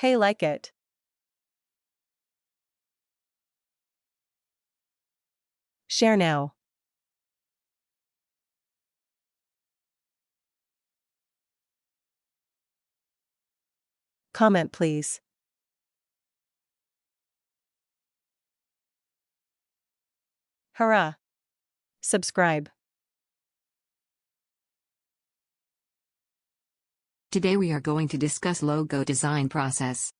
Hey, like it. Share now. Comment please. Hurrah. Subscribe. Today we are going to discuss logo design process.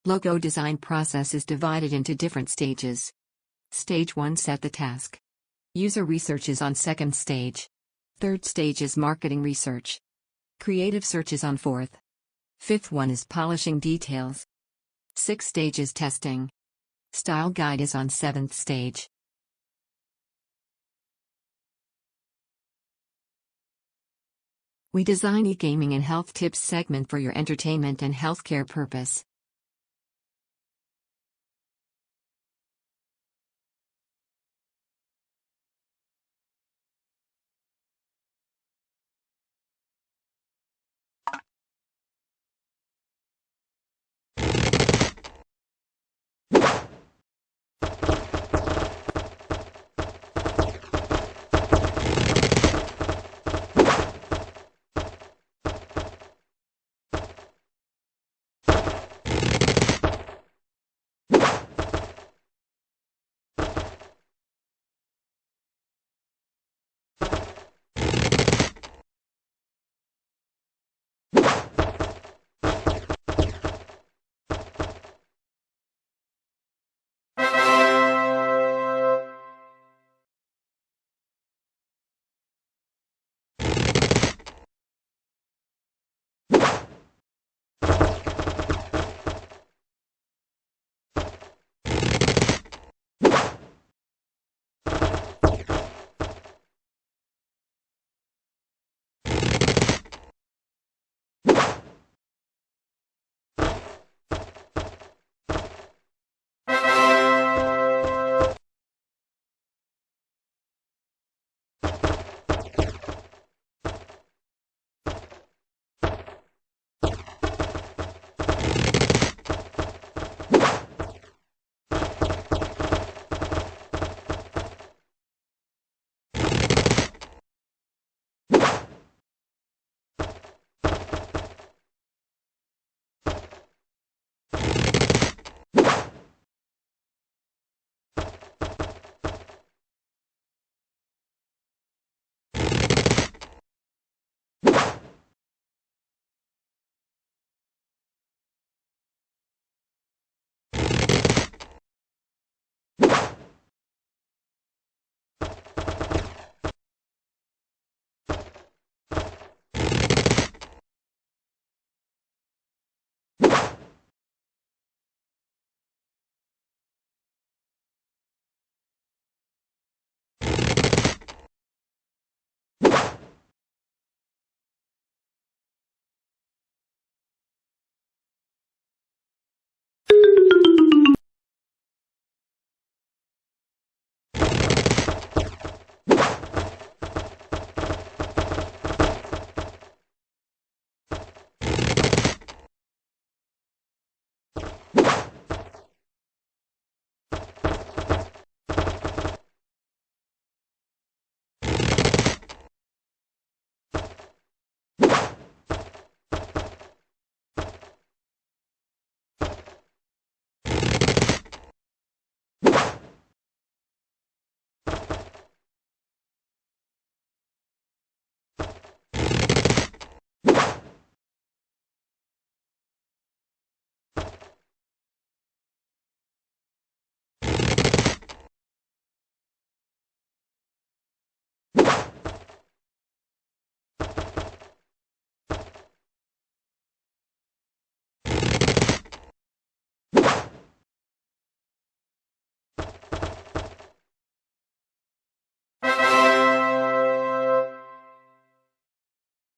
Logo design process is divided into different stages. Stage 1, set the task. User research is on second stage. Third stage is marketing research. Creative search is on fourth. Fifth one is polishing details. Sixth stage is testing. Style guide is on seventh stage. We design e-gaming and health tips segment for your entertainment and healthcare purpose.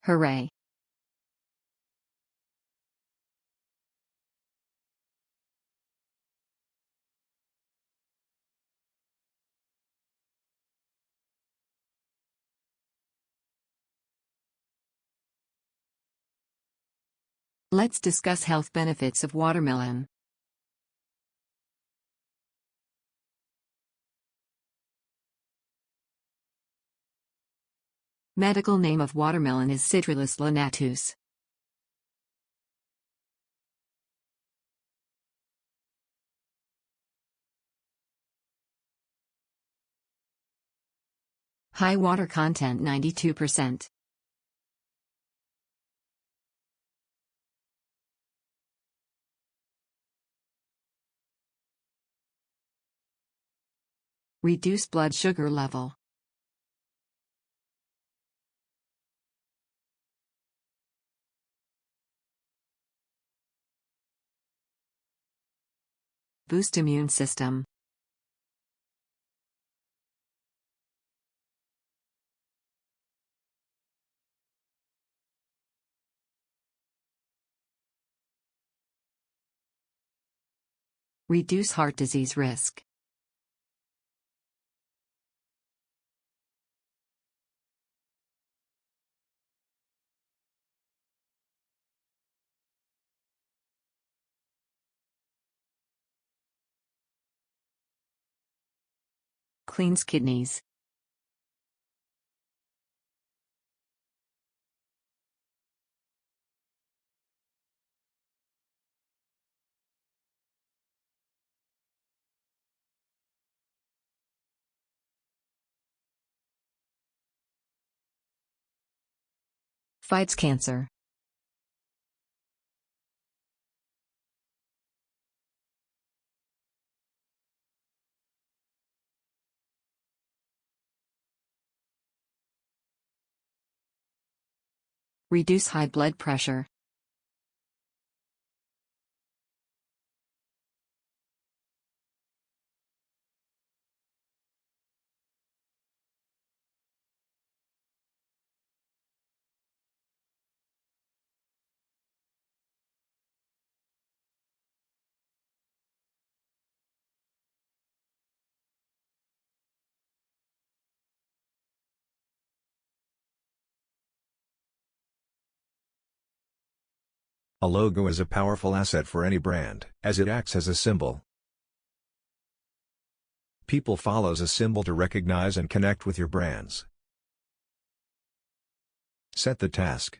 Hooray! Let's discuss health benefits of watermelon. Medical name of watermelon is Citrullus lanatus. High water content 92%. Reduce blood sugar level. Boost immune system. Reduce heart disease risk. Cleans kidneys. Fights cancer. Reduce high blood pressure. A logo is a powerful asset for any brand, as it acts as a symbol. People follows a symbol to recognize and connect with your brands. Set the task.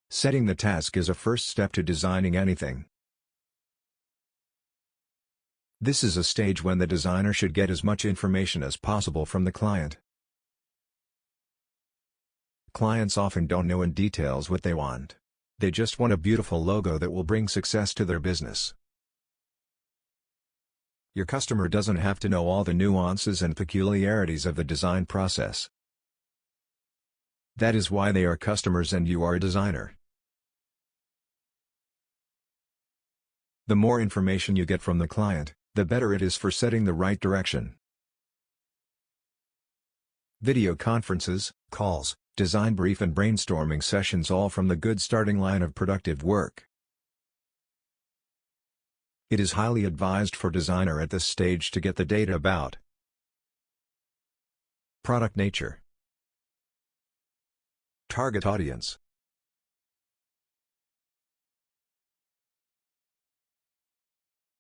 Setting the task is a first step to designing anything. This is a stage when the designer should get as much information as possible from the client. Clients often don't know in details what they want. They just want a beautiful logo that will bring success to their business. Your customer doesn't have to know all the nuances and peculiarities of the design process. That is why they are customers and you are a designer. The more information you get from the client, the better it is for setting the right direction. Video conferences, calls, design brief and brainstorming sessions, all from the good starting line of productive work. It is highly advised for designer at this stage to get the data about product nature, target audience,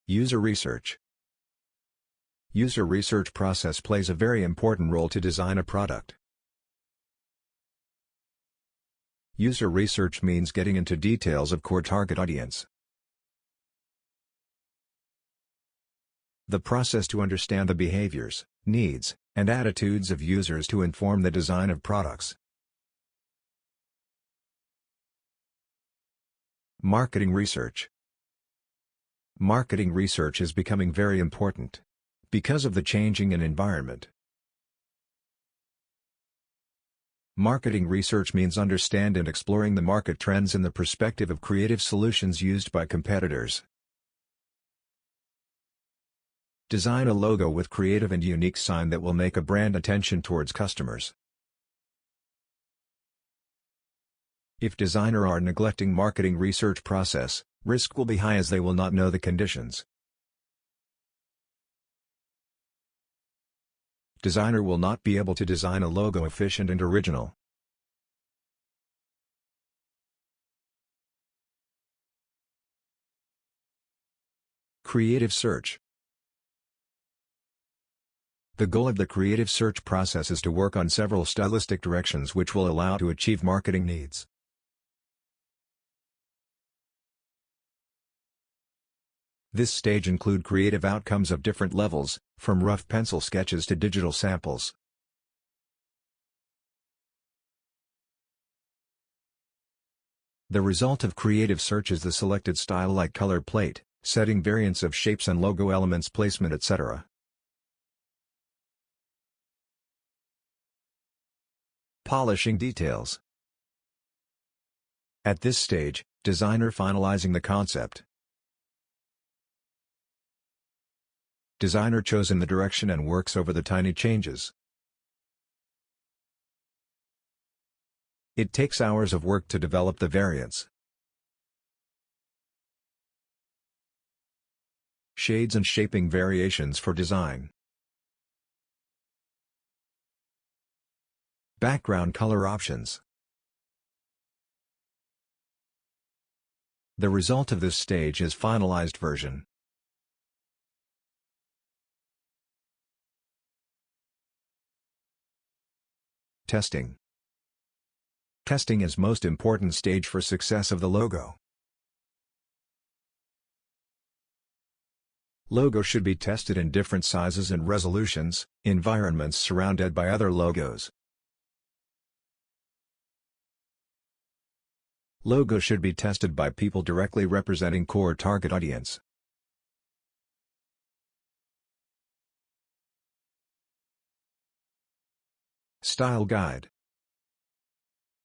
user research. User research process plays a very important role to design a product. User research means getting into details of core target audience. The process to understand the behaviors, needs, and attitudes of users to inform the design of products. Marketing research. Marketing research is becoming very important because of the changing environment. Marketing research means understand and exploring the market trends in the perspective of creative solutions used by competitors. Design a logo with creative and unique sign that will make a brand attention towards customers. If designer are neglecting marketing research process, risk will be high as they will not know the conditions. Designer will not be able to design a logo efficient and original. Creative search. The goal of the creative search process is to work on several stylistic directions which will allow to achieve marketing needs. This stage include creative outcomes of different levels, from rough pencil sketches to digital samples. The result of creative search is the selected style like color plate, setting variants of shapes and logo elements placement etc. Polishing details. At this stage, designer finalizing the concept. Designer chosen the direction and works over the tiny changes. It takes hours of work to develop the variants. Shades and shaping variations for design. Background color options. The result of this stage is finalized version. Testing. Testing is most important stage for success of the logo. Logo should be tested in different sizes and resolutions, environments surrounded by other logos. Logo should be tested by people directly representing core target audience. Style guide.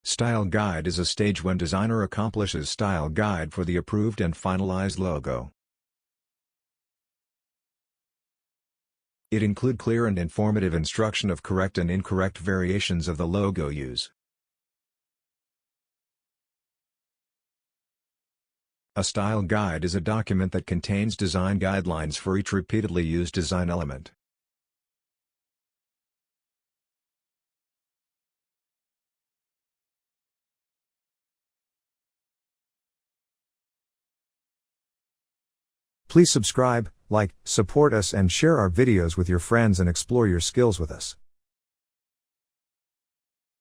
Style guide is a stage when designer accomplishes style guide for the approved and finalized logo. It include clear and informative instruction of correct and incorrect variations of the logo use. A style guide is a document that contains design guidelines for each repeatedly used design element. Please subscribe, like, support us and share our videos with your friends and explore your skills with us.